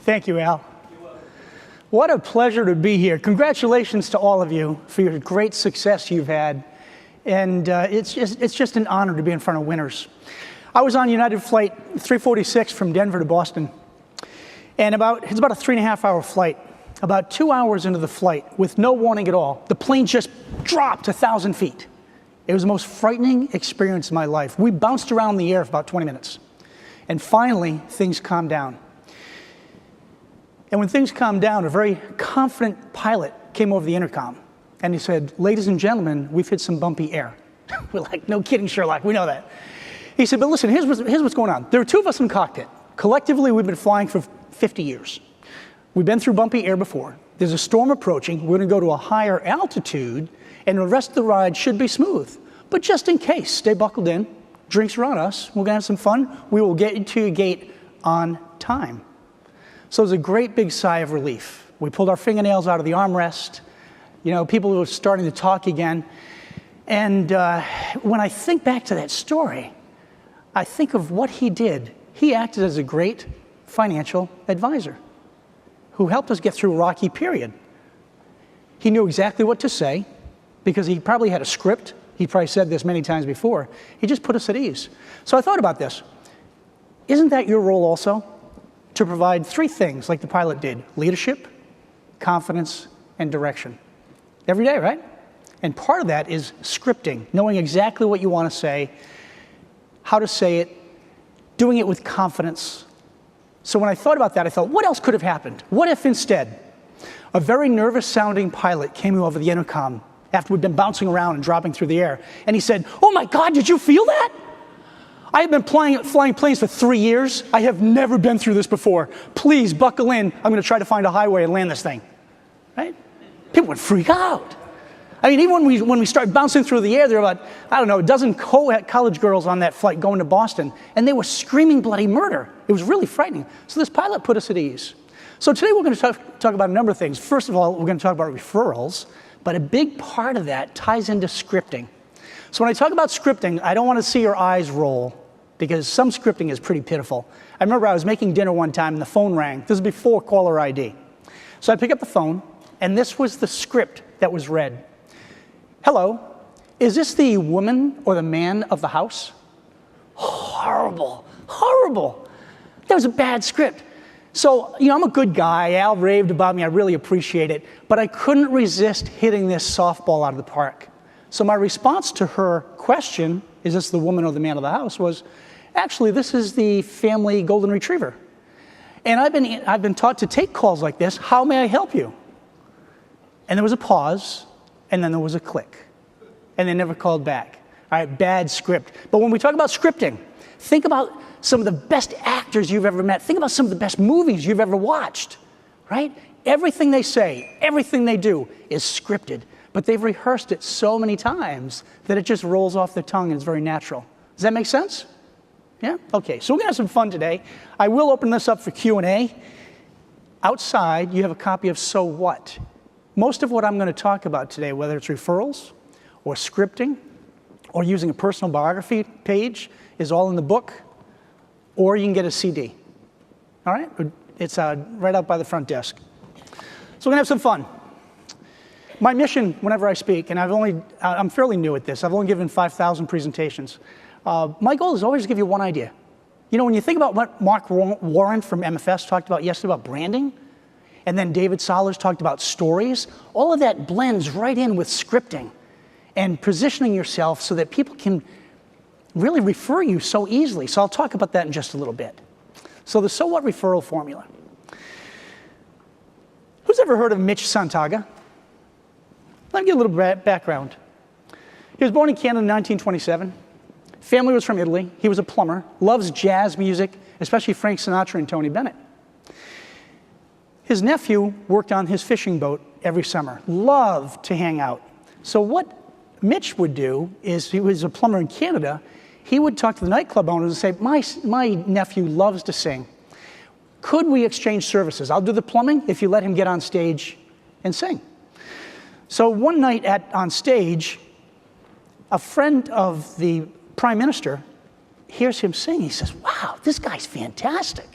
Thank you, Al. What a pleasure to be here. Congratulations to all of you for your great success you've had. And it's just an honor to be in front of winners. I was on United Flight 346 from Denver to Boston. And it's about a 3.5-hour flight. About 2 hours into the flight, with no warning at all, the plane just dropped 1,000 feet. It was the most frightening experience of my life. We bounced around in the air for about 20 minutes. And finally, things calmed down. And when things calmed down, a very confident pilot came over the intercom. And he said, "Ladies and gentlemen, we've hit some bumpy air." We're like, "No kidding, Sherlock, we know that." He said, "But listen, here's what's going on. There are two of us in the cockpit. Collectively, we've been flying for 50 years. We've been through bumpy air before. There's a storm approaching. We're going to go to a higher altitude, and the rest of the ride should be smooth. But just in case, stay buckled in. Drinks are on us. We're going to have some fun. We will get you to your gate on time." So it was a great big sigh of relief. We pulled our fingernails out of the armrest. You know, people were starting to talk again. And when I think back to that story, I think of what he did. He acted as a great financial advisor who helped us get through a rocky period. He knew exactly what to say because he probably had a script. He probably said this many times before. He just put us at ease. So I thought about this. Isn't that your role also? To provide three things like the pilot did: leadership, confidence, and direction. Every day, right? And part of that is scripting, knowing exactly what you want to say, how to say it, doing it with confidence. So when I thought about that, I thought, what else could have happened? What if instead a very nervous-sounding pilot came over the intercom after we'd been bouncing around and dropping through the air, and he said, "Oh my God, did you feel that? I have been flying planes for 3 years. I have never been through this before. Please buckle in. I'm going to try to find a highway and land this thing." Right? People would freak out. I mean, even when we started bouncing through the air, there were about, I don't know, a dozen college girls on that flight going to Boston, and they were screaming bloody murder. It was really frightening. So this pilot put us at ease. So today we're going to talk about a number of things. First of all, we're going to talk about referrals, but a big part of that ties into scripting. So when I talk about scripting, I don't want to see your eyes roll, because some scripting is pretty pitiful. I remember I was making dinner one time and the phone rang. This is before caller ID. So I pick up the phone, and this was the script that was read. "Hello, is this the woman or the man of the house?" Horrible, horrible. That was a bad script. So, you know, I'm a good guy. Al raved about me. I really appreciate it. But I couldn't resist hitting this softball out of the park. So my response to her question, "Is this the woman or the man of the house?" was, "Actually, this is the family golden retriever. And I've been taught to take calls like this. How may I help you?" And there was a pause, and then there was a click. And they never called back. All right, bad script. But when we talk about scripting, think about some of the best actors you've ever met. Think about some of the best movies you've ever watched, right? Everything they say, everything they do is scripted. But they've rehearsed it so many times that it just rolls off their tongue and it's very natural. Does that make sense? Yeah? Okay, so we're going to have some fun today. I will open this up for Q&A. Outside, you have a copy of So What? Most of what I'm going to talk about today, whether it's referrals or scripting or using a personal biography page, is all in the book, or you can get a CD. All right? It's right out by the front desk. So we're going to have some fun. My mission, whenever I speak, and I'm fairly new at this. I've only given 5,000 presentations. My goal is always to give you one idea. You know, when you think about what Mark Warren from MFS talked about yesterday about branding, and then David Sollers talked about stories, all of that blends right in with scripting and positioning yourself so that people can really refer you so easily. So I'll talk about that in just a little bit. So the So What referral formula. Who's ever heard of Mitch Santaga? Let me give you a little background. He was born in Canada in 1927. Family was from Italy. He was a plumber, loves jazz music, especially Frank Sinatra and Tony Bennett. His nephew worked on his fishing boat every summer, loved to hang out. So what Mitch would do is, he was a plumber in Canada, he would talk to the nightclub owners and say, my nephew loves to sing. Could we exchange services? I'll do the plumbing if you let him get on stage and sing. So one night on stage, a friend of the prime minister hears him sing. He says, "Wow, this guy's fantastic."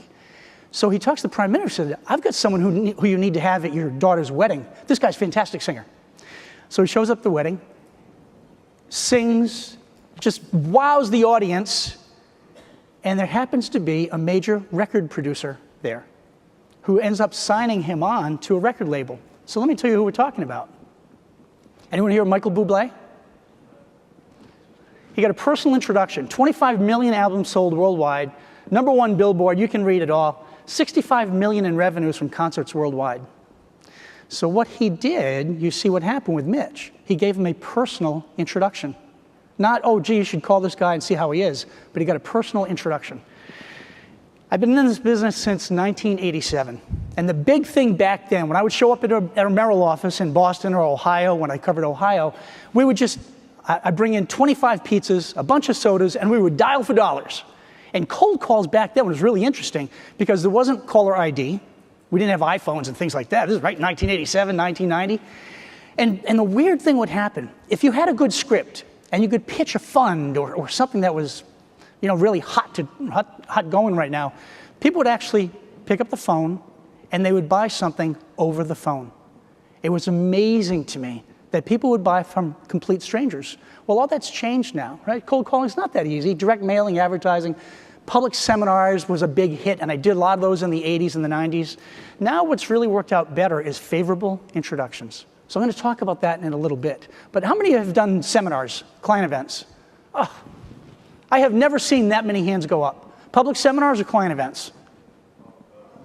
So he talks to the prime minister and said, I've got someone who you need to have at your daughter's wedding. This guy's a fantastic singer. So he shows up at the wedding, sings, just wows the audience, and there happens to be a major record producer there who ends up signing him on to a record label. So let me tell you who we're talking about. Anyone here Michael Bublé? He got a personal introduction. 25 million albums sold worldwide. #1 Billboard, you can read it all. 65 million in revenues from concerts worldwide. So what he did, you see what happened with Mitch. He gave him a personal introduction. Not, oh, gee, you should call this guy and see how he is, but he got a personal introduction. I've been in this business since 1987. And the big thing back then, when I would show up at a Merrill office in Boston or Ohio, when I covered Ohio, we would I'd bring in 25 pizzas, a bunch of sodas, and we would dial for dollars. And cold calls back then was really interesting because there wasn't caller ID. We didn't have iPhones and things like that. This is right in 1987, 1990. And the weird thing would happen, if you had a good script and you could pitch a fund or something that was, really hot going right now, people would actually pick up the phone and they would buy something over the phone. It was amazing to me that people would buy from complete strangers. Well, all that's changed now, right? Cold calling is not that easy. Direct mailing, advertising, public seminars was a big hit, and I did a lot of those in the 80s and the 90s. Now what's really worked out better is favorable introductions. So I'm going to talk about that in a little bit. But how many have done seminars, client events? Oh, I have never seen that many hands go up. Public seminars or client events?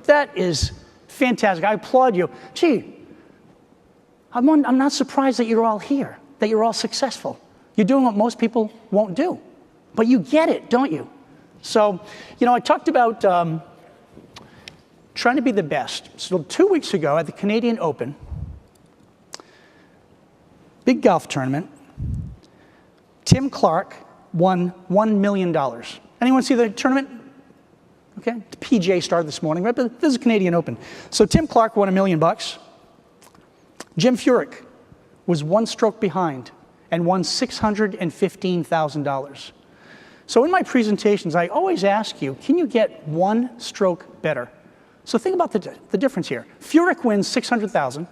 That is fantastic. I applaud you. Gee, I'm not surprised that you're all here, that you're all successful. You're doing what most people won't do. But you get it, don't you? So, I talked about trying to be the best. So 2 weeks ago at the Canadian Open, big golf tournament, Tim Clark won $1 million. Anyone see the tournament? Okay, the PGA started this morning, right? But this is Canadian Open. So Tim Clark won $1 million. Jim Furyk was 1 stroke behind and won $615,000. So in my presentations, I always ask you, can you get 1 stroke better? So think about the difference here. Furyk wins $600,000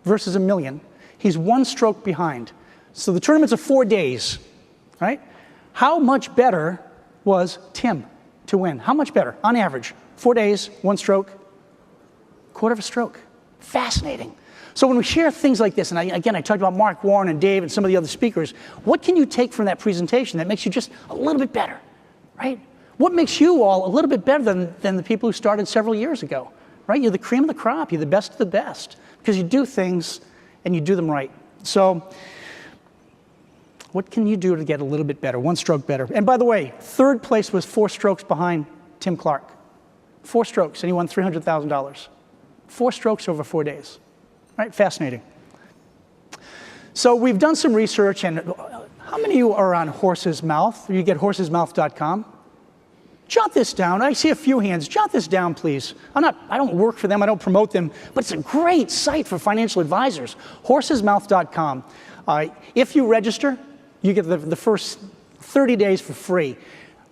versus $1 million. He's 1 stroke behind. So the tournament's of 4 days, right? How much better was Tim to win? How much better, on average? 4 days, 1 stroke, quarter of a stroke. Fascinating. So when we share things like this, and I talked about Mark Warren and Dave and some of the other speakers, what can you take from that presentation that makes you just a little bit better, right? What makes you all a little bit better than the people who started several years ago, right? You're the cream of the crop. You're the best of the best because you do things and you do them right. So what can you do to get a little bit better, 1 stroke better? And by the way, 3rd place was 4 strokes behind Tim Clark. 4 strokes, and he won $300,000. 4 strokes over 4 days. Right? Fascinating. So we've done some research, and how many of you are on Horse's Mouth? You get horsesmouth.com? Jot this down. I see a few hands. Jot this down, please. I don't work for them. I don't promote them, but it's a great site for financial advisors. Horsesmouth.com. If you register, you get the first 30 days for free.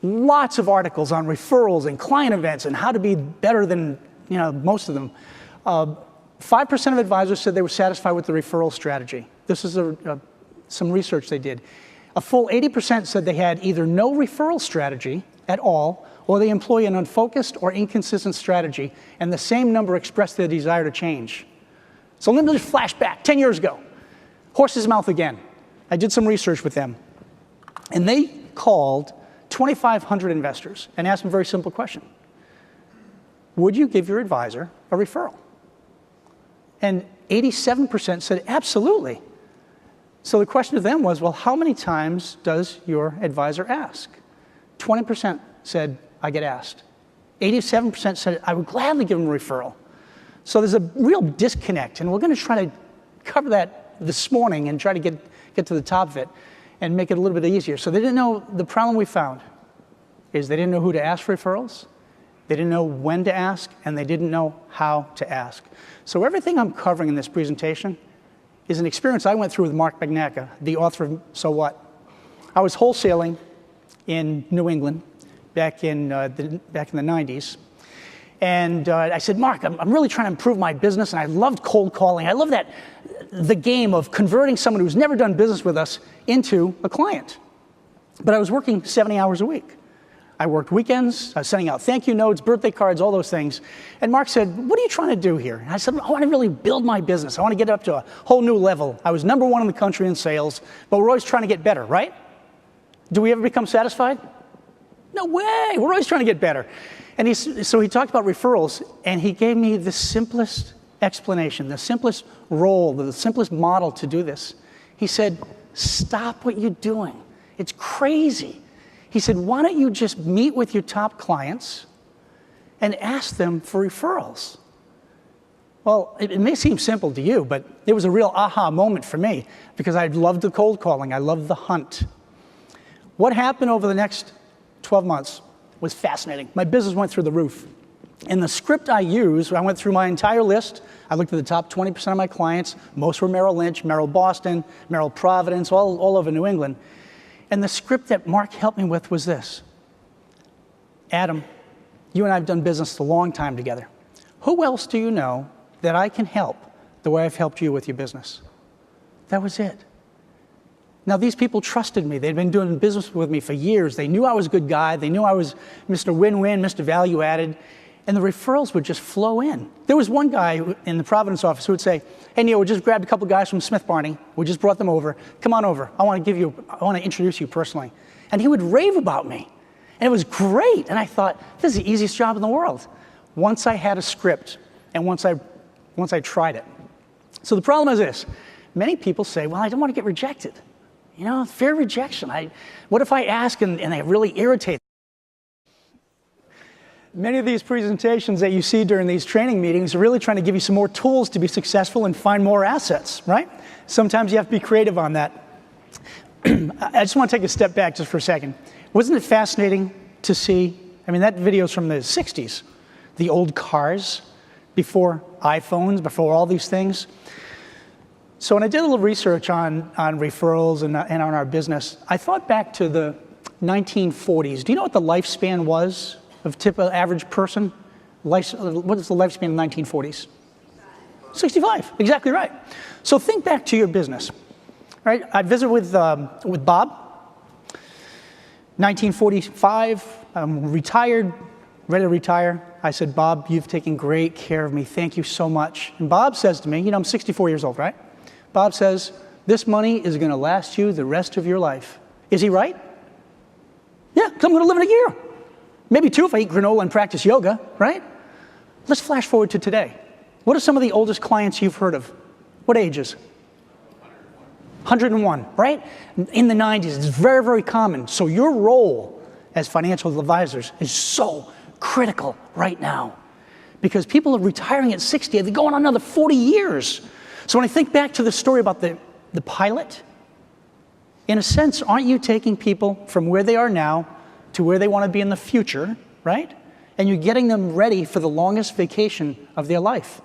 Lots of articles on referrals and client events and how to be better than most of them. 5% of advisors said they were satisfied with the referral strategy. This is some research they did. A full 80% said they had either no referral strategy at all, or they employ an unfocused or inconsistent strategy, and the same number expressed their desire to change. So let me just flash back 10 years ago. Horse's Mouth again. I did some research with them, and they called 2,500 investors and asked them a very simple question. Would you give your advisor a referral? And 87% said absolutely. So the question to them was, well, how many times does your advisor ask? 20% said, I get asked. 87% said, I would gladly give them a referral. So there's a real disconnect, and we're going to try to cover that this morning and try to get to the top of it and make it a little bit easier. So they didn't know, the problem we found is they didn't know who to ask for referrals, they didn't know when to ask, and they didn't know how to ask. So everything I'm covering in this presentation is an experience I went through with Mark Bagnaca, the author of So What. I was wholesaling in New England back in the 90s, And I said, Mark, I'm really trying to improve my business, and I loved cold calling. I love the game of converting someone who's never done business with us into a client. But I was working 70 hours a week. I worked weekends, I was sending out thank you notes, birthday cards, all those things. And Mark said, what are you trying to do here? And I said, I want to really build my business. I want to get it up to a whole new level. I was #1 in the country in sales, but we're always trying to get better, right? Do we ever become satisfied? No way, we're always trying to get better. And so he talked about referrals, and he gave me the simplest explanation, the simplest role, the simplest model to do this. He said, stop what you're doing. It's crazy. He said, why don't you just meet with your top clients and ask them for referrals? Well, it may seem simple to you, but it was a real aha moment for me because I loved the cold calling. I loved the hunt. What happened over the next 12 months was fascinating. My business went through the roof. And the script I used, I went through my entire list. I looked at the top 20% of my clients. Most were Merrill Lynch, Merrill Boston, Merrill Providence, all over New England. And the script that Mark helped me with was this. Adam, you and I have done business a long time together. Who else do you know that I can help the way I've helped you with your business? That was it. Now, these people trusted me. They'd been doing business with me for years. They knew I was a good guy. They knew I was Mr. Win-Win, Mr. Value Added. And the referrals would just flow in. There was one guy in the Providence office who would say, hey, Neil, we just grabbed a couple guys from Smith Barney. We just brought them over. Come on over. I want to introduce you personally. And he would rave about me. And it was great. And I thought, this is the easiest job in the world. Once I had a script and once I tried it. So the problem is this. Many people say, well, I don't want to get rejected. You know, fear of rejection. What if I ask and they really irritate? Many of these presentations that you see during these training meetings are really trying to give you some more tools to be successful and find more assets, right? Sometimes you have to be creative on that. I just want to take a step back just for a second. Wasn't it fascinating to see, I mean, that video's from the 60s, the old cars, before iPhones, before all these things. So when I did a little research on referrals and on our business, I thought back to the 1940s. Do you know what the lifespan was of typical average person? What is the lifespan of the 1940s? 65, exactly right. So think back to your business, right? I visited with Bob, 1945, I'm retired, ready to retire. I said, Bob, you've taken great care of me. Thank you so much. And Bob says to me, you know, I'm 64 years old, right? Bob says, this money is going to last you the rest of your life. Is he right? Yeah, because I'm going to live in a year. Maybe 2 if I eat granola and practice yoga, right? Let's flash forward to today. What are some of the oldest clients you've heard of? What ages? 101, right? In the 90s, it's very, very common. So your role as financial advisors is so critical right now because people are retiring at 60. They're going on another 40 years. So when I think back to the story about the pilot, in a sense, aren't you taking people from where they are now to where they want to be in the future, right? And you're getting them ready for the longest vacation of their life,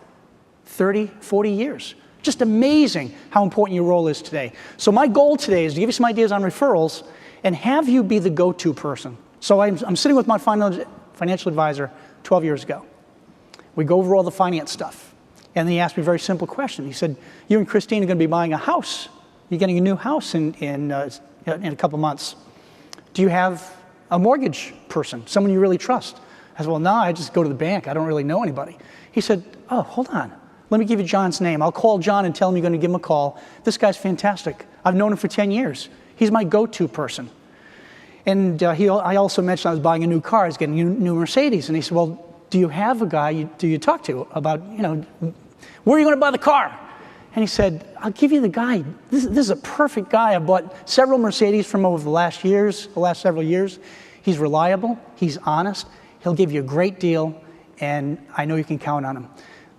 30, 40 years. Just amazing how important your role is today. So my goal today is to give you some ideas on referrals and have you be the go-to person. So I'm sitting with my financial advisor 12 years ago. We go over all the finance stuff. And then he asked me a very simple question. He said, you and Christine are going to be buying a house. You're getting a new house in a couple months. Do you have a mortgage person, someone you really trust? I said, well, no, I just go to the bank. I don't really know anybody. He said, oh, hold on. Let me give you John's name. I'll call John and tell him you're going to give him a call. This guy's fantastic. I've known him for 10 years. He's my go-to person. And I also mentioned I was buying a new car. I was getting a new Mercedes. And he said, well, do you have a guy you talk to about, you know, where are you going to buy the car? And he said, I'll give you the guy. This is a perfect guy. I bought several Mercedes from over the last several years. He's reliable. He's honest. He'll give you a great deal. And I know you can count on him.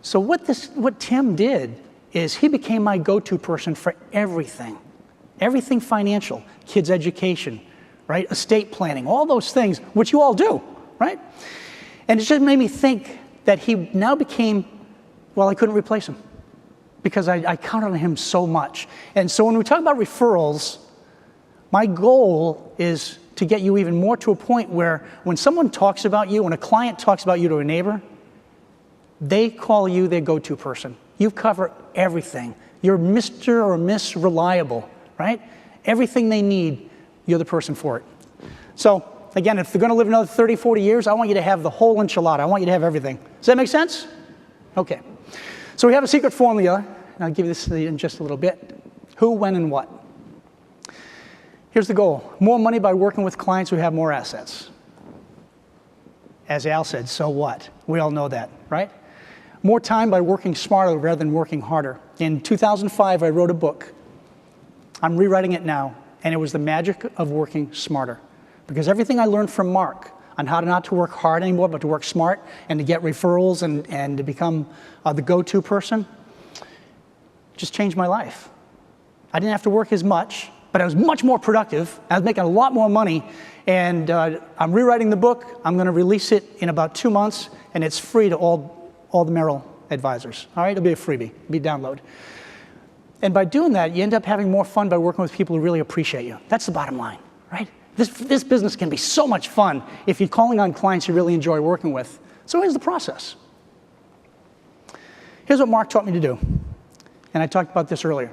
So what Tim did is he became my go-to person for everything. Everything financial, kids' education, right? Estate planning, all those things, which you all do, right? And it just made me think that he now became, well, I couldn't replace him because I counted on him so much. And so when we talk about referrals, my goal is to get you even more to a point where when someone talks about you, when a client talks about you to a neighbor, They call you their go-to person. You cover everything. You're Mr. or Miss Reliable, right? Everything they need, you're the person for it. So, again, if they're going to live another 30, 40 years, I want you to have the whole enchilada. I want you to have everything. Does that make sense? Okay. So we have a secret formula, and I'll give you this in just a little bit. Who, when, and what. Here's the goal. More money by working with clients who have more assets. As Al said, so what? We all know that, right? More time by working smarter rather than working harder. In 2005, I wrote a book. I'm rewriting it now, and it was the magic of working smarter. Because everything I learned from Mark on how not to work hard anymore, but to work smart and to get referrals and to become the go-to person, just changed my life. I didn't have to work as much, but I was much more productive. I was making a lot more money, and I'm rewriting the book. I'm going to release it in about 2 months, and it's free to all the Merrill advisors. All right, it'll be a freebie, it'll be a download. And by doing that, you end up having more fun by working with people who really appreciate you. That's the bottom line, right? This business can be so much fun if you're calling on clients you really enjoy working with. So here's the process. Here's what Mark taught me to do. And I talked about this earlier.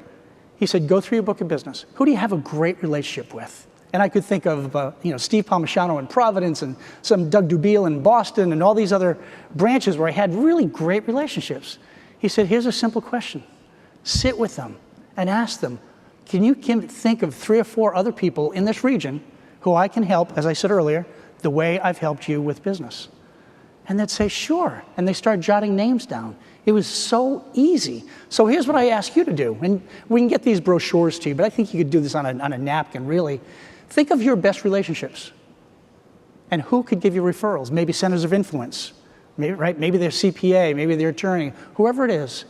He said, go through your book of business. Who do you have a great relationship with? And I could think of Steve Palmisano in Providence and some Doug Dubiel in Boston and all these other branches where I had really great relationships. He said, here's a simple question. Sit with them and ask them, can you think of 3 or 4 other people in this region who I can help, as I said earlier, the way I've helped you with business? And they'd say, sure. And they start jotting names down. It was so easy. So here's what I ask you to do. And we can get these brochures to you, but I think you could do this on a napkin, really. Think of your best relationships. And who could give you referrals? Maybe centers of influence, maybe, right? Maybe their CPA, maybe their attorney, whoever it is.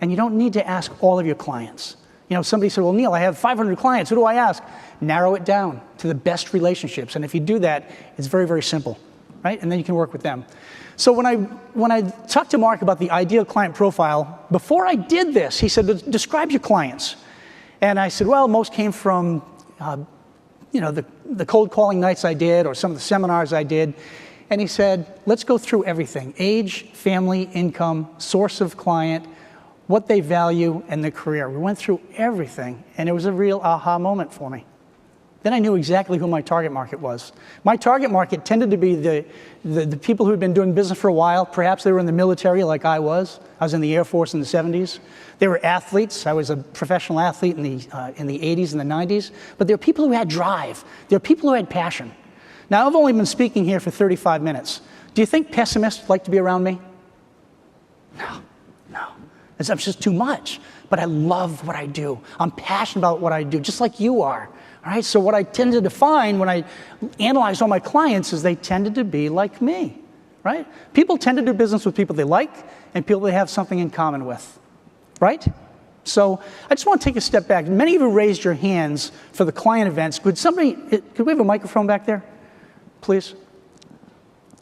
And you don't need to ask all of your clients. Somebody said, well, Neil, I have 500 clients. Who do I ask? Narrow it down to the best relationships. And if you do that, it's very, very simple, right? And then you can work with them. So when I talked to Mark about the ideal client profile, before I did this, he said, describe your clients. And I said, well, most came from, the cold calling nights I did or some of the seminars I did. And he said, let's go through everything. Age, family, income, source of client, what they value, and their career. We went through everything, and it was a real aha moment for me. Then I knew exactly who my target market was. My target market tended to be the people who had been doing business for a while. Perhaps they were in the military like I was. I was in the Air Force in the 70s. They were athletes. I was a professional athlete in the 80s and the 90s. But there were people who had drive. There were people who had passion. Now, I've only been speaking here for 35 minutes. Do you think pessimists like to be around me? No. It's just too much. But I love what I do. I'm passionate about what I do, just like you are. All right? So what I tended to find when I analyzed all my clients is they tended to be like me. Right? People tend to do business with people they like and people they have something in common with. Right? So I just want to take a step back. Many of you raised your hands for the client events. Could we have a microphone back there, please?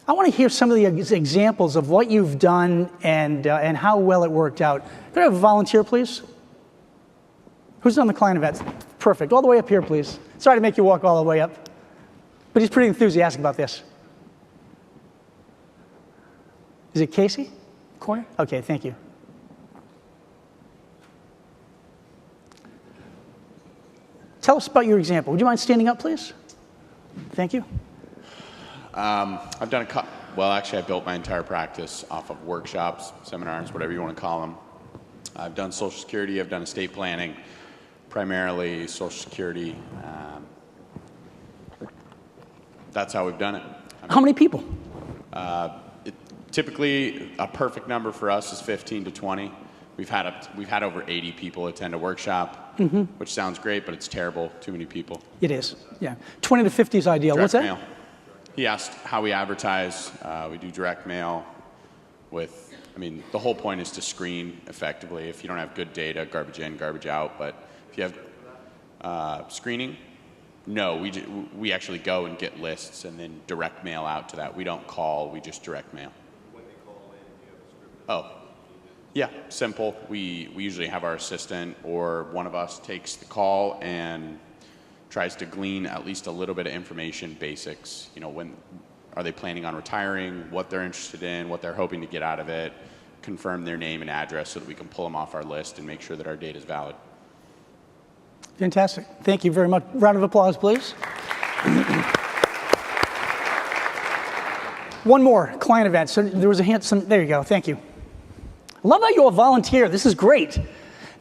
I want to hear some of the examples of what you've done and how well it worked out. Could I have a volunteer, please? Who's done the client events? Perfect. All the way up here, please. Sorry to make you walk all the way up. But he's pretty enthusiastic about this. Is it Casey? Corner? Okay, thank you. Tell us about your example. Would you mind standing up, please? Thank you. I've done I built my entire practice off of workshops, seminars, whatever you want to call them. I've done Social Security, I've done estate planning, primarily Social Security. That's how we've done it. How many people? Typically, a perfect number for us is 15 to 20. We've had over 80 people attend a workshop, which sounds great, but it's terrible. Too many people. It is, yeah. 20 to 50 is ideal. Direct What's that? Mail. He asked how we advertise. We do direct mail the whole point is to screen effectively. If you don't have good data, garbage in, garbage out. But if you have screening, no, we actually go and get lists and then direct mail out to that. We don't call, we just direct mail. When they call in, do you have a script? Oh, yeah, simple. We usually have our assistant or one of us takes the call and tries to glean at least a little bit of information, basics. When are they planning on retiring, what they're interested in, what they're hoping to get out of it, confirm their name and address so that we can pull them off our list and make sure that our data is valid. Fantastic. Thank you very much. Round of applause, please. One more, client event. So there was a hint, there you go, thank you. I love how you all volunteer. This is great.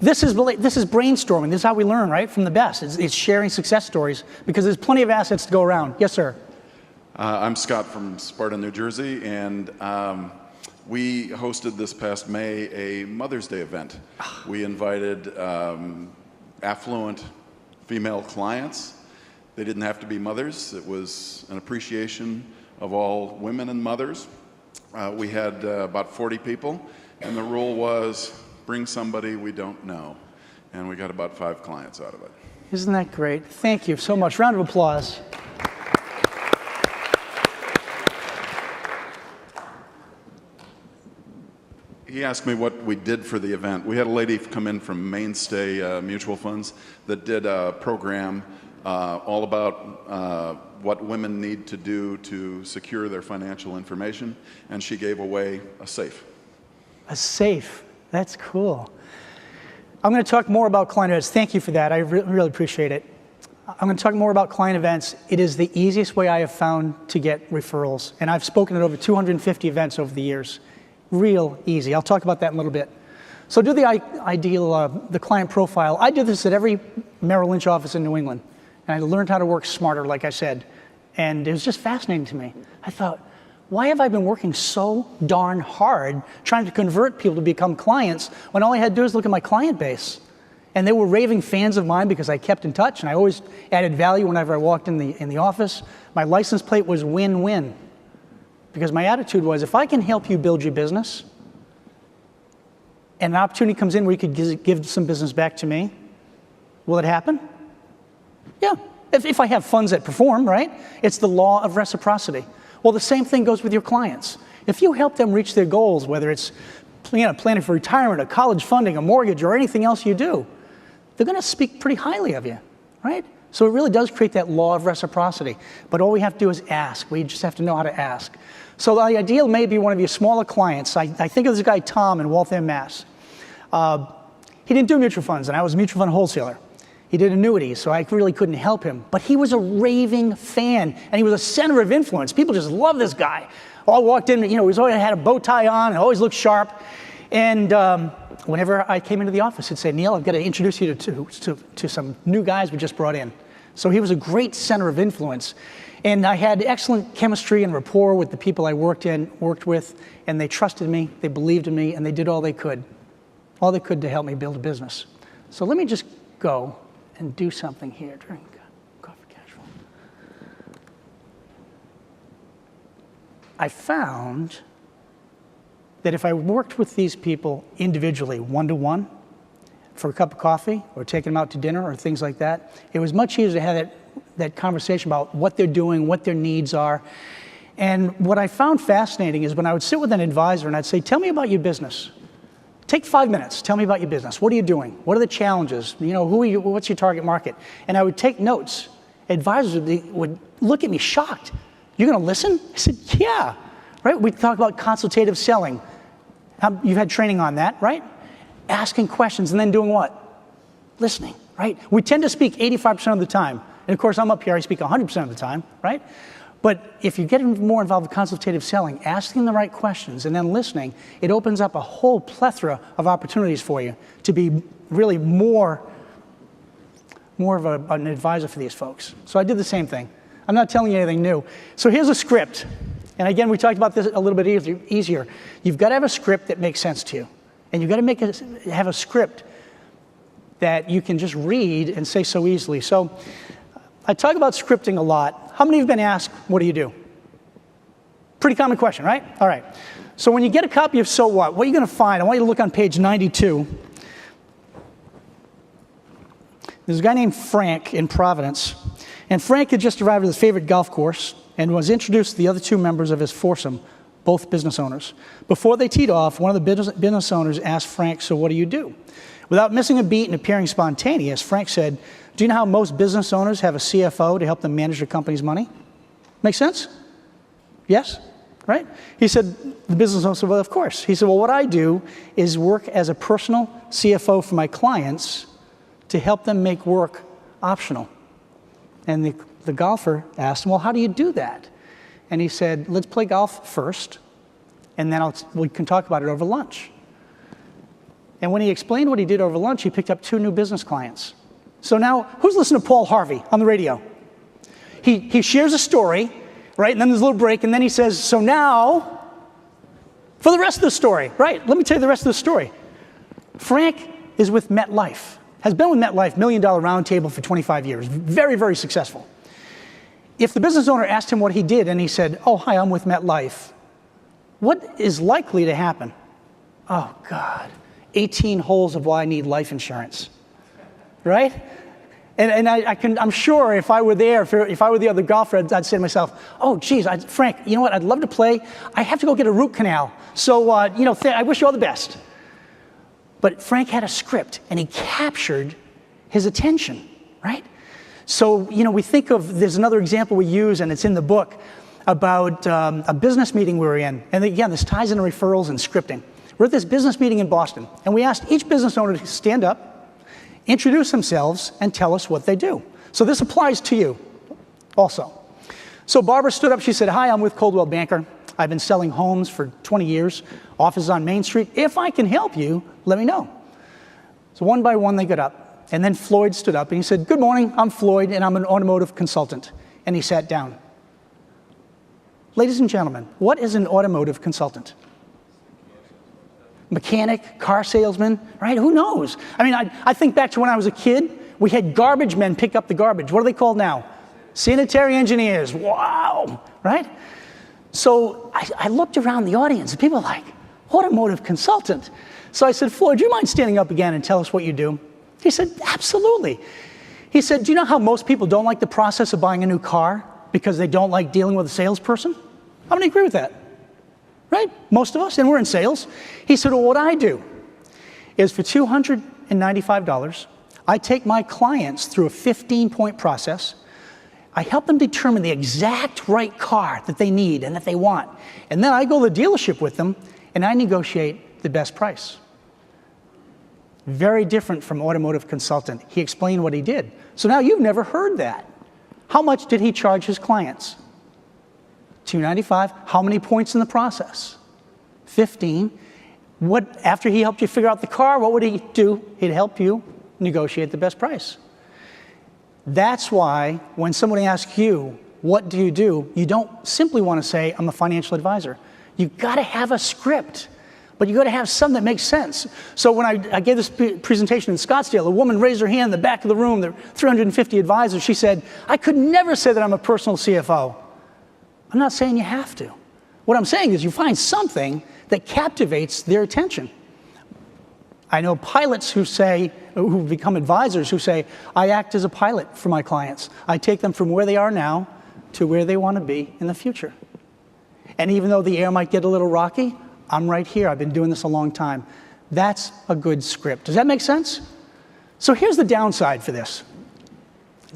This is brainstorming. This is how we learn, right, from the best. It's sharing success stories because there's plenty of assets to go around. Yes, sir. I'm Scott from Sparta, New Jersey, and we hosted this past May a Mother's Day event. We invited affluent female clients. They didn't have to be mothers. It was an appreciation of all women and mothers. We had about 40 people, and the rule was bring somebody we don't know. And we got about 5 clients out of it. Isn't that great? Thank you so much. Round of applause. He asked me what we did for the event. We had a lady come in from Mainstay Mutual Funds that did a program all about what women need to do to secure their financial information, and she gave away a safe. A safe. That's cool. I'm going to talk more about client events. Thank you for that. I really appreciate it. I'm going to talk more about client events. It is the easiest way I have found to get referrals, and I've spoken at over 250 events over the years. Real easy. I'll talk about that in a little bit. So do the ideal, the client profile. I did this at every Merrill Lynch office in New England, and I learned how to work smarter, like I said, and it was just fascinating to me. I thought, why have I been working so darn hard trying to convert people to become clients when all I had to do is look at my client base? And they were raving fans of mine because I kept in touch, and I always added value whenever I walked in the office. My license plate was win-win. Because my attitude was, if I can help you build your business, and an opportunity comes in where you could give some business back to me, will it happen? Yeah, if I have funds that perform, right? It's the law of reciprocity. Well, the same thing goes with your clients. If you help them reach their goals, whether it's planning for retirement, a college funding, a mortgage, or anything else you do, they're going to speak pretty highly of you, right? So it really does create that law of reciprocity. But all we have to do is ask. We just have to know how to ask. So the ideal may be one of your smaller clients. I think of this guy, Tom, in Waltham, Mass. He didn't do mutual funds, and I was a mutual fund wholesaler. He did annuities, so I really couldn't help him. But he was a raving fan, and he was a center of influence. People just loved this guy. All walked in, he always had a bow tie on, and always looked sharp. And whenever I came into the office, he'd say, Neil, I've got to introduce you to some new guys we just brought in. So he was a great center of influence. And I had excellent chemistry and rapport with the people I worked with, and they trusted me, they believed in me, and they did all they could to help me build a business. So let me just go and do something here during Coffee Casual. I found that if I worked with these people individually, one-to-one, for a cup of coffee, or taking them out to dinner, or things like that, it was much easier to have that conversation about what they're doing, what their needs are. And what I found fascinating is when I would sit with an advisor and I'd say, tell me about your business. Take 5 minutes, tell me about your business. What are you doing? What are the challenges? Who are you, what's your target market? And I would take notes. Advisors would look at me shocked. You're gonna listen? I said, yeah, right? We talk about consultative selling. You've had training on that, right? Asking questions and then doing what? Listening, right? We tend to speak 85% of the time. And of course, I'm up here, I speak 100% of the time, right? But if you get more involved with consultative selling, asking the right questions and then listening, it opens up a whole plethora of opportunities for you to be really more of an advisor for these folks. So I did the same thing. I'm not telling you anything new. So here's a script. And again, we talked about this a little bit easier. You've got to have a script that makes sense to you. And you've got to have a script that you can just read and say so easily. So I talk about scripting a lot. How many have been asked, what do you do? Pretty common question, right? All right. So when you get a copy of So What are you going to find? I want you to look on page 92. There's a guy named Frank in Providence. And Frank had just arrived at his favorite golf course and was introduced to the other 2 members of his foursome, both business owners. Before they teed off, one of the business owners asked Frank, so what do you do? Without missing a beat and appearing spontaneous, Frank said, do you know how most business owners have a CFO to help them manage their company's money? Make sense? Yes? Right? He said, the business owner said, well, of course. He said, well, what I do is work as a personal CFO for my clients to help them make work optional. And the golfer asked him, well, how do you do that? And he said, let's play golf first, and then we can talk about it over lunch. And when he explained what he did over lunch, he picked up 2 new business clients. So now, who's listening to Paul Harvey on the radio? He shares a story, right? And then there's a little break, and then he says, so now, for the rest of the story, right? Let me tell you the rest of the story. Frank is with MetLife, has been with MetLife, $1 Million Roundtable for 25 years. Very, very successful. If the business owner asked him what he did, and he said, oh, hi, I'm with MetLife, what is likely to happen? Oh, God, 18 holes of why I need life insurance, right? And I'm sure if I were there, if I were the other golfer, I'd say to myself, oh, geez, Frank, you know what, I'd love to play. I have to go get a root canal. So, I wish you all the best. But Frank had a script, and he captured his attention, right? So, we think of, there's another example we use, and it's in the book, about a business meeting we were in. And again, this ties into referrals and scripting. We're at this business meeting in Boston, and we asked each business owner to stand up, introduce themselves, and tell us what they do. So this applies to you also. So Barbara stood up, she said, hi, I'm with Coldwell Banker. I've been selling homes for 20 years, offices on Main Street. If I can help you, let me know. So one by one they got up, and then Floyd stood up and he said, good morning, I'm Floyd, and I'm an automotive consultant. And he sat down. Ladies and gentlemen, what is an automotive consultant? Mechanic, car salesman, right? Who knows? I mean, I think back to when I was a kid, we had garbage men pick up the garbage. What are they called now? Sanitary engineers. Wow, right? So I looked around the audience, and people were like, automotive consultant. So I said, Floyd, do you mind standing up again and tell us what you do? He said, absolutely. He said, do you know how most people don't like the process of buying a new car because they don't like dealing with a salesperson? How many agree with that? Right? Most of us, and we're in sales. He said, well, what I do is for $295, I take my clients through a 15-point process. I help them determine the exact right car that they need and that they want. And then I go to the dealership with them, and I negotiate the best price. Very different from automotive consultant. He explained what he did. So now you've never heard that. How much did he charge his clients? $295. How many points in the process? 15. After he helped you figure out the car, what would he do? He'd help you negotiate the best price. That's why when somebody asks you, what do? You don't simply want to say, I'm a financial advisor. You've got to have a script, but you've got to have something that makes sense. So when I gave this presentation in Scottsdale, a woman raised her hand in the back of the room. There were 350 advisors. She said, I could never say that I'm a personal CFO. I'm not saying you have to. What I'm saying is you find something that captivates their attention. I know pilots who become advisors who say, I act as a pilot for my clients. I take them from where they are now to where they want to be in the future. And even though the air might get a little rocky, I'm right here. I've been doing this a long time. That's a good script. Does that make sense? So here's the downside for this.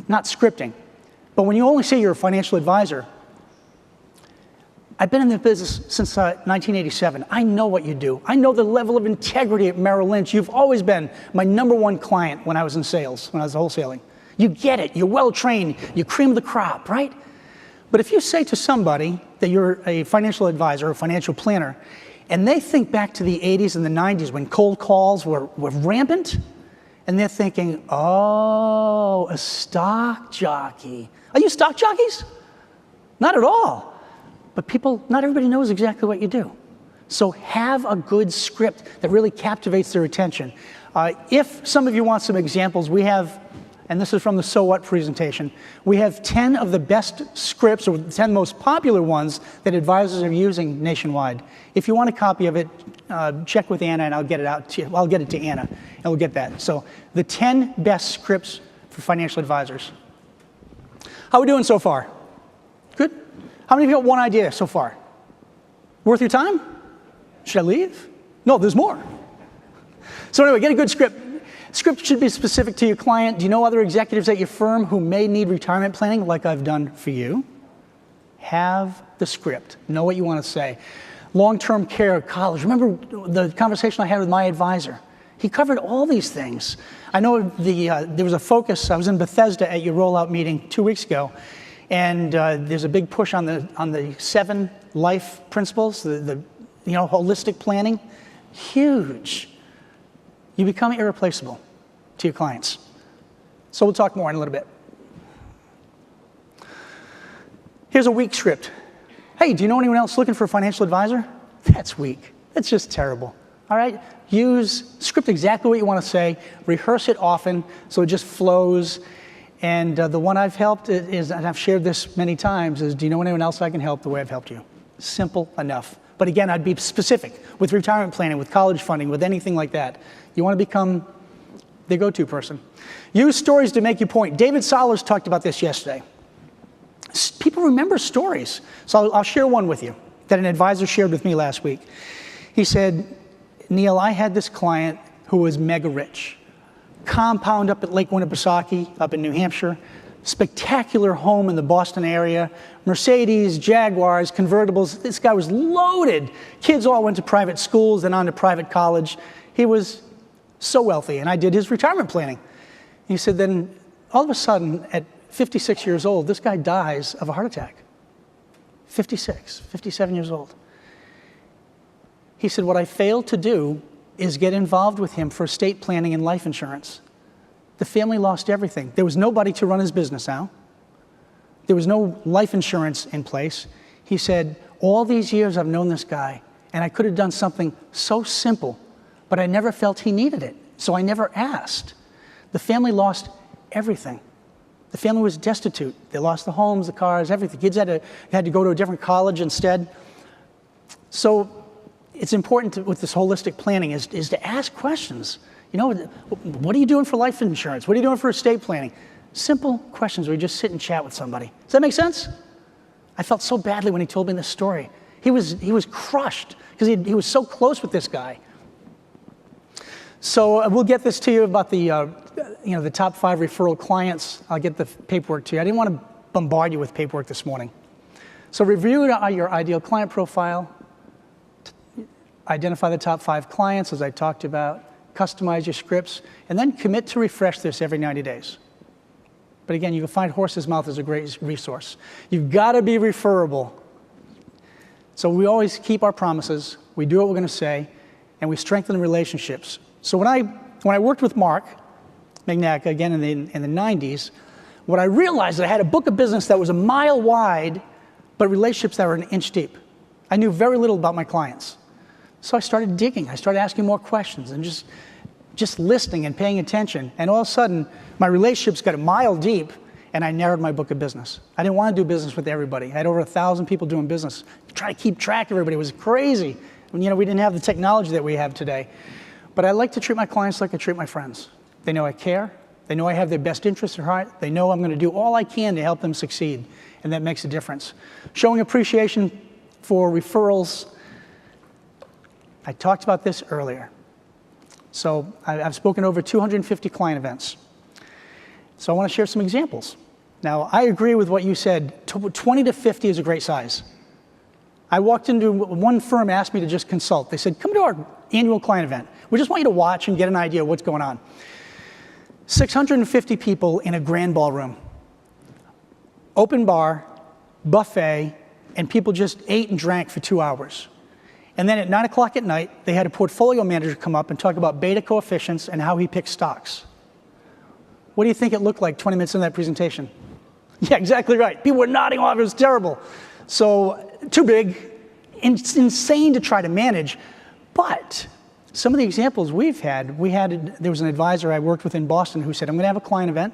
Not scripting, but when you only say you're a financial advisor, I've been in the business since 1987. I know what you do. I know the level of integrity at Merrill Lynch. You've always been my #1 client when I was in sales, when I was wholesaling. You get it. You're well-trained. You're cream of the crop, right? But if you say to somebody that you're a financial advisor or financial planner, and they think back to the 80s and the 90s when cold calls were rampant, and they're thinking, oh, a stock jockey. Are you stock jockeys? Not at all. But not everybody knows exactly what you do. So have a good script that really captivates their attention. If some of you want some examples, we have, and this is from the So What presentation, we have 10 of the best scripts, or 10 most popular ones that advisors are using nationwide. If you want a copy of it, check with Anna and I'll get it out to you. Well, I'll get it to Anna and we'll get that. So the 10 best scripts for financial advisors. How are we doing so far? Good? How many of you got one idea so far? Worth your time? Should I leave? No, there's more. So anyway, get a good script. Script should be specific to your client. Do you know other executives at your firm who may need retirement planning like I've done for you? Have the script. Know what you want to say. Long-term care, college. Remember the conversation I had with my advisor? He covered all these things. I know there was a focus. I was in Bethesda at your rollout meeting 2 weeks ago, and there's a big push on the 7 life principles, the holistic planning. Huge. You become irreplaceable to your clients. So we'll talk more in a little bit. Here's a weak script. Hey, do you know anyone else looking for a financial advisor? That's weak. That's just terrible. All right? Script exactly what you want to say. Rehearse it often so it just flows. And the one I've helped is, and I've shared this many times, is do you know anyone else I can help the way I've helped you? Simple enough. But again, I'd be specific with retirement planning, with college funding, with anything like that. You want to become the go-to person. Use stories to make your point. David Sollers talked about this yesterday. People remember stories. So I'll share one with you that an advisor shared with me last week. He said, Neil, I had this client who was mega rich. Compound up at Lake Winnipesaukee, up in New Hampshire. Spectacular home in the Boston area. Mercedes, Jaguars, convertibles. This guy was loaded. Kids all went to private schools and on to private college. He was so wealthy, and I did his retirement planning. He said, then all of a sudden, at 56 years old, this guy dies of a heart attack. 56, 57 years old. He said, what I failed to do is get involved with him for estate planning and life insurance. The family lost everything. There was nobody to run his business now. There was no life insurance in place. He said, all these years I've known this guy, and I could have done something so simple, but I never felt he needed it, so I never asked. The family lost everything. The family was destitute. They lost the homes, the cars, everything. Kids had to go to a different college instead. So it's important with this holistic planning is to ask questions. What are you doing for life insurance? What are you doing for estate planning? Simple questions where you just sit and chat with somebody. Does that make sense? I felt so badly when he told me this story. He was crushed because he was so close with this guy. So we'll get this to you about the top 5 referral clients. I'll get the paperwork to you. I didn't want to bombard you with paperwork this morning. So review your ideal client profile, identify the top 5 clients, as I talked about, customize your scripts, and then commit to refresh this every 90 days. But again, you can find Horse's Mouth as a great resource. You've got to be referable. So we always keep our promises, we do what we're going to say, and we strengthen relationships. So when I worked with Mark Magnac, again in the 90s, what I realized is I had a book of business that was a mile wide, but relationships that were an inch deep. I knew very little about my clients. So I started digging. I started asking more questions and just listening and paying attention. And all of a sudden, my relationships got a mile deep, and I narrowed my book of business. I didn't want to do business with everybody. I had over 1,000 people doing business. Try to keep track of everybody. It was crazy. We didn't have the technology that we have today. But I like to treat my clients like I treat my friends. They know I care. They know I have their best interests at heart. They know I'm going to do all I can to help them succeed, and that makes a difference. Showing appreciation for referrals. I talked about this earlier. So I've spoken over 250 client events. So I want to share some examples. Now, I agree with what you said. 20 to 50 is a great size. I walked into one firm, asked me to just consult. They said, come to our annual client event. We just want you to watch and get an idea of what's going on. 650 people in a grand ballroom. Open bar, buffet, and people just ate and drank for 2 hours. And then at 9 o'clock at night, they had a portfolio manager come up and talk about beta coefficients and how he picks stocks. What do you think it looked like 20 minutes into that presentation? Yeah, exactly right. People were nodding off. It was terrible. So too big. It's insane to try to manage. But some of the examples we've had, there was an advisor I worked with in Boston who said, I'm going to have a client event.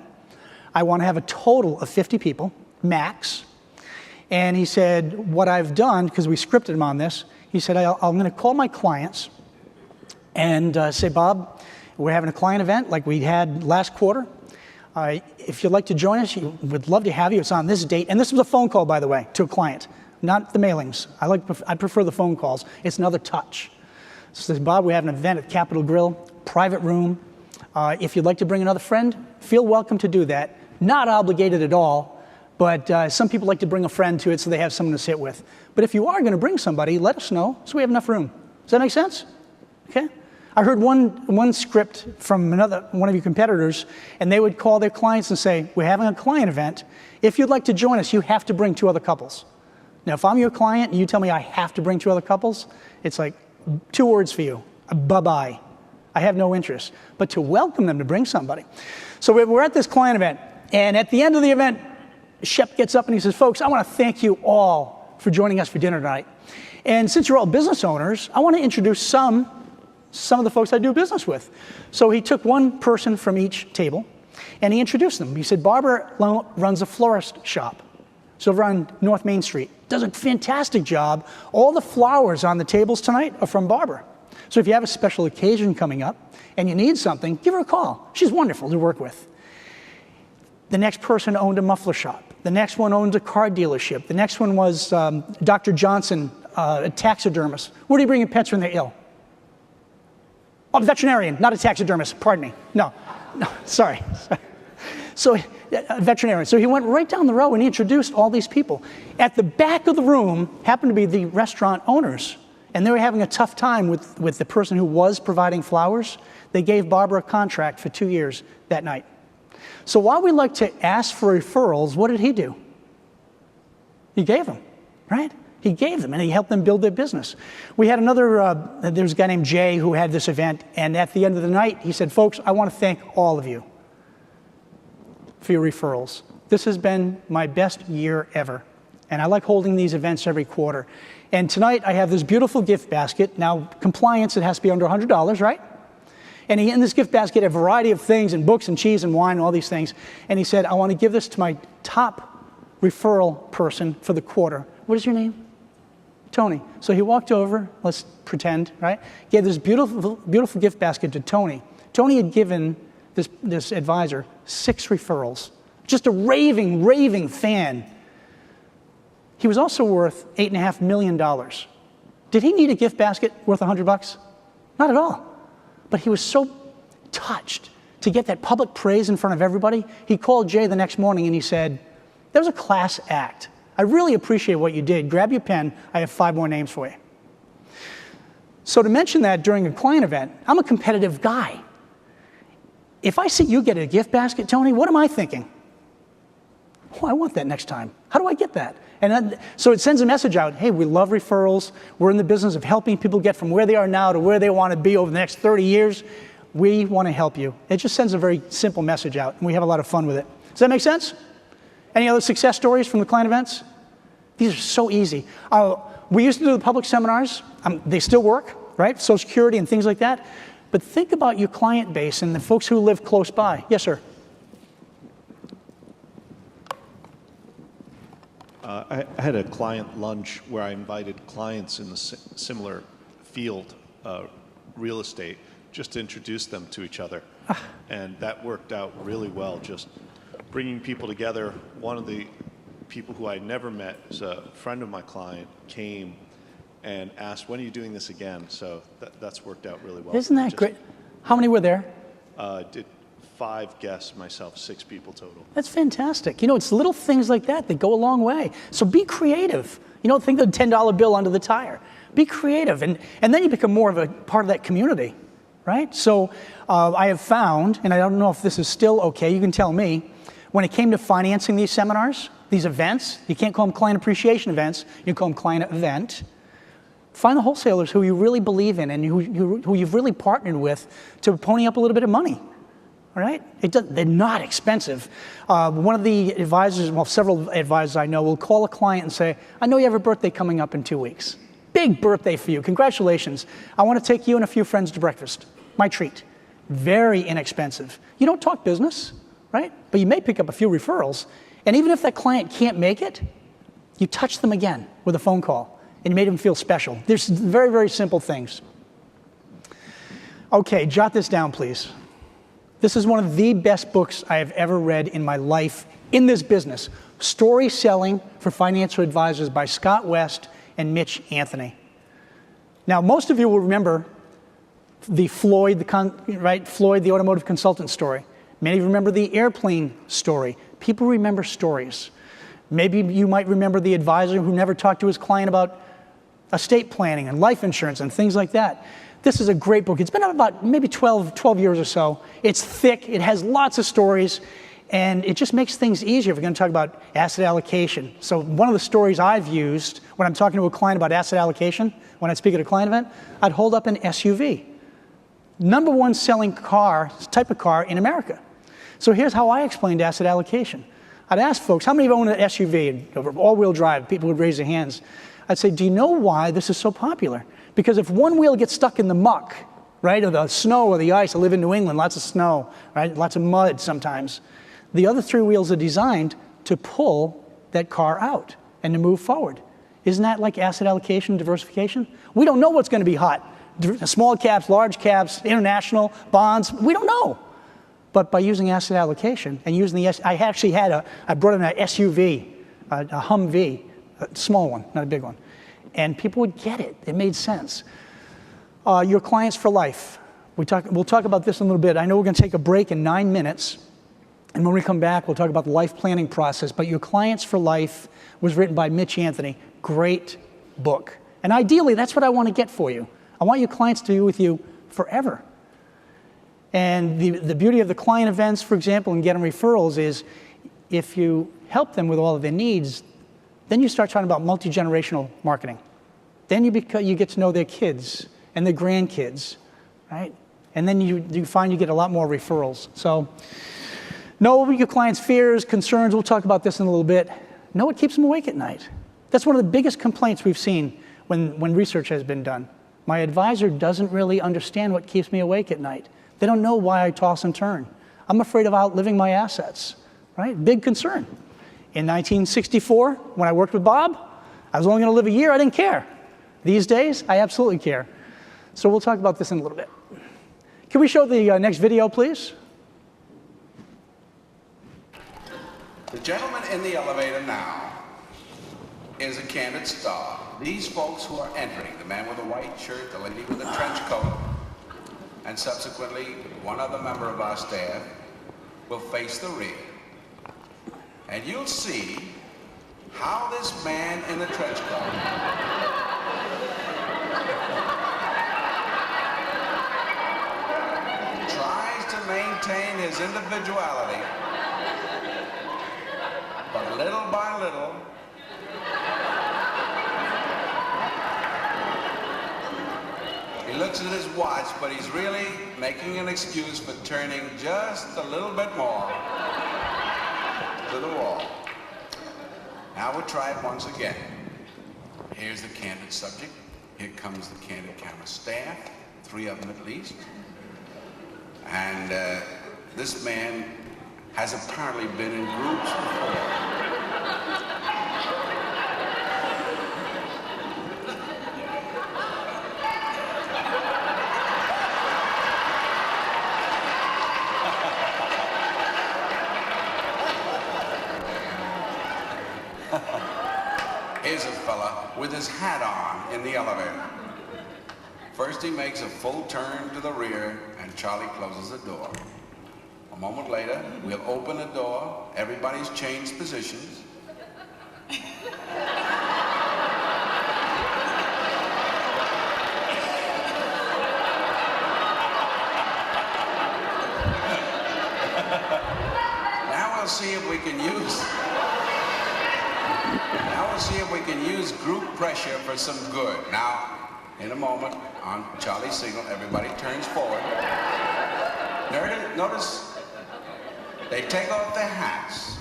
I want to have a total of 50 people, max. And he said, what I've done, because we scripted him on this, he said, I'm going to call my clients and say, Bob, we're having a client event like we had last quarter. If you'd like to join us, we'd love to have you. It's on this date. And this was a phone call, by the way, to a client, not the mailings. I prefer the phone calls. It's another touch. So says, Bob, we have an event at Capitol Grill, private room. If you'd like to bring another friend, feel welcome to do that. Not obligated at all, But some people like to bring a friend to it so they have someone to sit with. But if you are going to bring somebody, let us know so we have enough room. Does that make sense? Okay? I heard one script from one of your competitors, and they would call their clients and say, we're having a client event. If you'd like to join us, you have to bring 2 other couples. Now, if I'm your client and you tell me I have to bring 2 other couples, it's like 2 words for you, bye-bye. I have no interest. But to welcome them, to bring somebody. So we're at this client event, and at the end of the event, Shep gets up and he says, folks, I want to thank you all for joining us for dinner tonight. And since you're all business owners, I want to introduce some of the folks I do business with. So he took one person from each table, and he introduced them. He said, Barbara runs a florist shop. It's over on North Main Street. Does a fantastic job. All the flowers on the tables tonight are from Barbara. So if you have a special occasion coming up and you need something, give her a call. She's wonderful to work with. The next person owned a muffler shop. The next one owned a car dealership. The next one was Dr. Johnson, a taxidermist. Where do you bring your pets when they're ill? Oh, veterinarian, not a taxidermist, pardon me. No, sorry. So, a veterinarian. So he went right down the row and he introduced all these people. At the back of the room happened to be the restaurant owners, and they were having a tough time with the person who was providing flowers. They gave Barbara a contract for 2 years that night. So while we like to ask for referrals, what did he do? He gave them, right? He gave them, and he helped them build their business. We had there was a guy named Jay who had this event, and at the end of the night, he said, folks, I want to thank all of you for your referrals. This has been my best year ever, and I like holding these events every quarter. And tonight, I have this beautiful gift basket. Now, compliance, it has to be under $100, right? And in this gift basket, a variety of things, and books and cheese and wine and all these things. And he said, I want to give this to my top referral person for the quarter. What is your name? Tony. So he walked over, let's pretend, right? Gave this beautiful, beautiful gift basket to Tony. Tony had given this advisor 6 referrals. Just a raving fan. He was also worth $8.5 million. Did he need a gift basket worth $100? Not at all. But he was so touched to get that public praise in front of everybody. He called Jay the next morning and he said, that was a class act. I really appreciate what you did. Grab your pen. I have 5 more names for you. So to mention that during a client event, I'm a competitive guy. If I see you get a gift basket, Tony, what am I thinking? Oh, I want that next time. How do I get that? And so it sends a message out, hey, we love referrals. We're in the business of helping people get from where they are now to where they want to be over the next 30 years. We want to help you. It just sends a very simple message out, and we have a lot of fun with it. Does that make sense? Any other success stories from the client events? These are so easy. We used to do the public seminars. They still work, right? Social Security and things like that. But think about your client base and the folks who live close by. Yes, sir. I had a client lunch where I invited clients in the similar field, real estate, just to introduce them to each other. And that worked out really well, just bringing people together. One of the people who I never met, is a friend of my client, came and asked, when are you doing this again? So that's worked out really well. Isn't that great? How many were there? Did 5 guests, myself, 6 people total. That's fantastic. You know, it's little things like that that go a long way. So be creative. You know, think of the $10 bill under the tire. Be creative, and then you become more of a part of that community, right? So I have found, and I don't know if this is still okay, you can tell me, when it came to financing these seminars, these events, you can't call them client appreciation events, you call them client event. Find the wholesalers who you really believe in and who you've really partnered with to pony up a little bit of money. All right? They're not expensive. One of the advisors, well, several advisors I know, will call a client and say, I know you have a birthday coming up in 2 weeks. Big birthday for you. Congratulations. I want to take you and a few friends to breakfast. My treat. Very inexpensive. You don't talk business, right? But you may pick up a few referrals. And even if that client can't make it, you touch them again with a phone call, and you made them feel special. There's very, very simple things. Okay, jot this down, please. This is one of the best books I have ever read in my life in this business. Story Selling for Financial Advisors by Scott West and Mitch Anthony. Now, most of you will remember the Floyd, Floyd, the automotive consultant story. Many of you remember the airplane story. People remember stories. Maybe you might remember the advisor who never talked to his client about estate planning and life insurance and things like that. This is a great book. It's been out about maybe 12 years or so. It's thick, it has lots of stories, and it just makes things easier if we're going to talk about asset allocation. So one of the stories I've used when I'm talking to a client about asset allocation, when I speak at a client event, I'd hold up an SUV. Number one selling type of car in America. So here's how I explained asset allocation. I'd ask folks, how many of you own an SUV, all-wheel drive? People would raise their hands. I'd say, do you know why this is so popular? Because if one wheel gets stuck in the muck, right, or the snow or the ice, I live in New England, lots of snow, right, lots of mud sometimes, the other three wheels are designed to pull that car out and to move forward. Isn't that like asset allocation, diversification? We don't know what's going to be hot. Small caps, large caps, international, bonds, we don't know. But by using asset allocation and using I brought in an SUV, a Humvee, a small one, not a big one. And people would get it. It made sense. Your clients for life. We'll talk about this in a little bit. I know we're going to take a break in 9 minutes. And when we come back, we'll talk about the life planning process. But Your Clients for Life was written by Mitch Anthony. Great book. And ideally, that's what I want to get for you. I want your clients to be with you forever. And the beauty of the client events, for example, and getting referrals is if you help them with all of their needs, then you start talking about multi-generational marketing. Then you get to know their kids and their grandkids, right? And then you find you get a lot more referrals. So know your clients' fears, concerns. We'll talk about this in a little bit. Know what keeps them awake at night. That's one of the biggest complaints we've seen when research has been done. My advisor doesn't really understand what keeps me awake at night. They don't know why I toss and turn. I'm afraid of outliving my assets, right? Big concern. In 1964, when I worked with Bob, I was only going to live a year. I didn't care. These days, I absolutely care. So we'll talk about this in a little bit. Can we show the next video, please? The gentleman in the elevator now is a candid star. These folks who are entering, the man with the white shirt, the lady with the trench coat, and subsequently one other member of our staff will face the rear. And you'll see how this man in the trench coat tries to maintain his individuality, but little by little, he looks at his watch, but he's really making an excuse for turning just a little bit more to the wall. Now we'll try it once again. Here's the candid subject. Here comes the candid camera staff, 3 of them at least. And this man has apparently been in groups before. Here's a fella with his hat on in the elevator. First he makes a full turn to the rear and Charlie closes the door. A moment later, we'll open the door, everybody's changed positions. Now we'll see if we can use group pressure for some good. Now, in a moment, on Charlie's signal, everybody turns forward. Notice they take off their hats.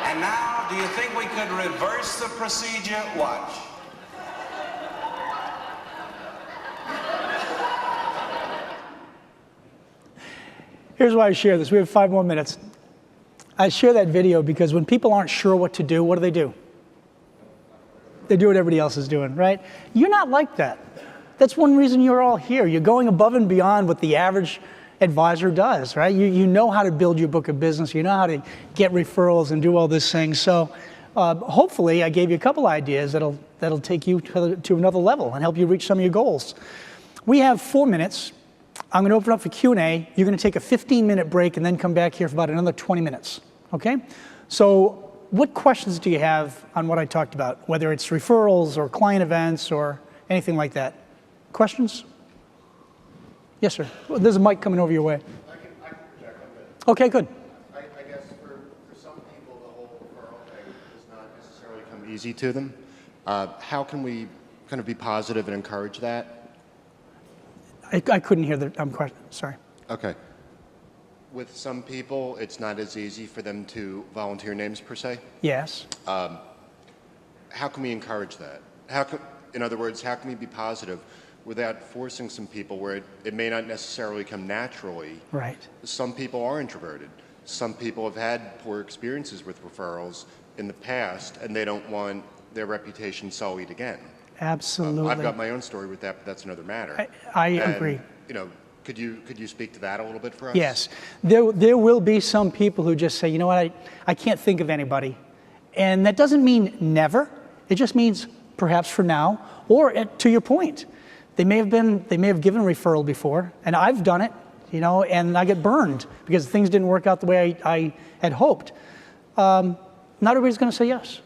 And now, do you think we could reverse the procedure? Watch. Here's why I share this. We have 5 more minutes. I share that video because when people aren't sure what to do, what do? They do what everybody else is doing, right? You're not like that. That's one reason you're all here. You're going above and beyond what the average advisor does, right? You know how to build your book of business. You know how to get referrals and do all these things. So hopefully I gave you a couple ideas that'll take you to another level and help you reach some of your goals. We have 4 minutes. I'm going to open up for Q&A. You're going to take a 15-minute break and then come back here for about another 20 minutes, okay? So what questions do you have on what I talked about, whether it's referrals or client events or anything like that? Questions? Yes, sir. Well, there's a mic coming over your way. I can project a bit. Okay, good. I guess for some people, the whole referral thing does not necessarily come easy to them. How can we kind of be positive and encourage that? I couldn't hear the question. Sorry. Okay. With some people, it's not as easy for them to volunteer names per se. Yes. How can we encourage that? In other words, how can we be positive without forcing some people where it may not necessarily come naturally? Right. Some people are introverted. Some people have had poor experiences with referrals in the past, and they don't want their reputation sullied again. Absolutely. I've got my own story with that, but that's another matter. I agree. You know, could you speak to that a little bit for us? Yes. There will be some people who just say, you know what, I can't think of anybody. And that doesn't mean never. It just means perhaps for now. Or to your point, they may have given a referral before, and I've done it, you know, and I get burned because things didn't work out the way I had hoped. Not everybody's going to say yes,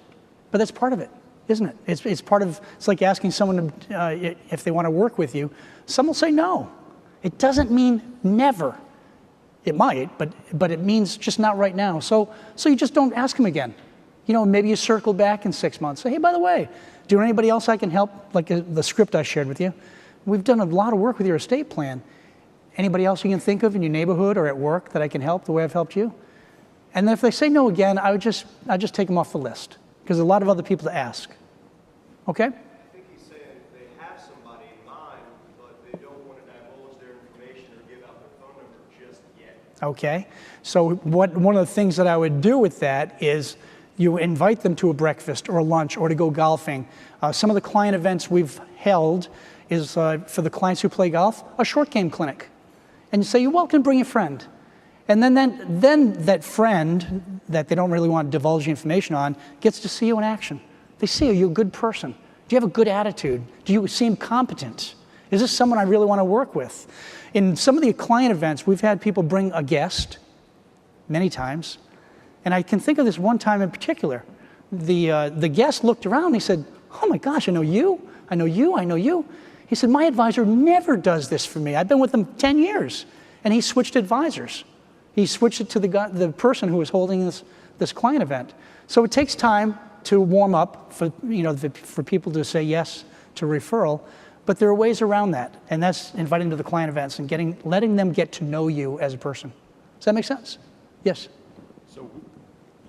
but that's part of it, isn't it? It's part of, it's like asking someone if they want to work with you. Some will say no. It doesn't mean never. It might, but it means just not right now. So you just don't ask them again. You know, maybe you circle back in 6 months. Say, hey, by the way, do you know anybody else I can help? Like the script I shared with you. We've done a lot of work with your estate plan. Anybody else you can think of in your neighborhood or at work that I can help the way I've helped you? And then if they say no again, I'd just take them off the list because there's a lot of other people to ask. Okay? I think he's saying they have somebody in mind, but they don't want to divulge their information or give out their phone number just yet. Okay. So one of the things that I would do with that is you invite them to a breakfast or a lunch or to go golfing. Some of the client events we've held is for the clients who play golf, a short game clinic. And you say, you're welcome, bring a friend. And then that friend that they don't really want to divulge the information on gets to see you in action. They see you're a good person. Do you have a good attitude? Do you seem competent? Is this someone I really want to work with? In some of the client events, we've had people bring a guest many times. And I can think of this one time in particular. The guest looked around and he said, oh my gosh, I know you, I know you, I know you. He said, my advisor never does this for me. I've been with him 10 years. And he switched advisors. He switched it to the person who was holding this client event. So it takes time to warm up for people to say yes to referral, but there are ways around that, and that's inviting to the client events and letting them get to know you as a person. Does that make sense? Yes.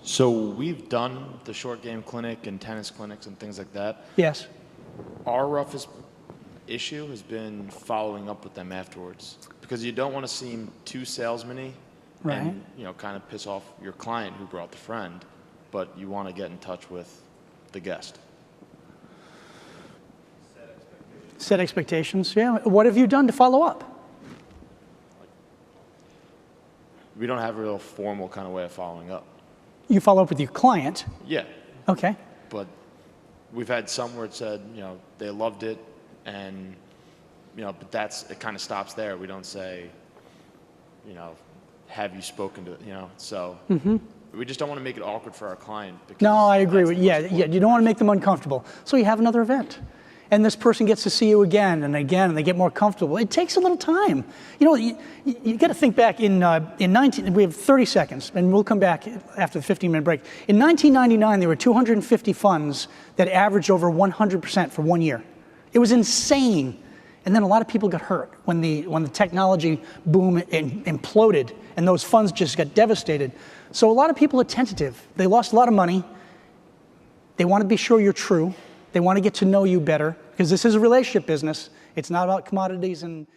So we've done the short game clinic and tennis clinics and things like that. Yes. Our roughest issue has been following up with them afterwards because you don't want to seem too salesman-y Right. and kind of piss off your client who brought the friend, but you want to get in touch with the guest. Set expectations, yeah. What have you done to follow up? We don't have a real formal kind of way of following up. You follow up with your client. Yeah, Okay. but we've had some where it said, they loved it, and, but it kind of stops there. We don't say, have you spoken to, so we just don't want to make it awkward for our client. Because No, I agree with yeah. yeah. You don't want to make them uncomfortable. So you have another event. And this person gets to see you again and again, and they get more comfortable. It takes a little time. You got to think back in 19, we have 30 seconds, and we'll come back after the 15-minute break. In 1999, there were 250 funds that averaged over 100% for 1 year. It was insane. And then a lot of people got hurt when the technology boom imploded, and those funds just got devastated. So a lot of people are tentative. They lost a lot of money. They want to be sure you're true. They want to get to know you better because this is a relationship business. It's not about commodities and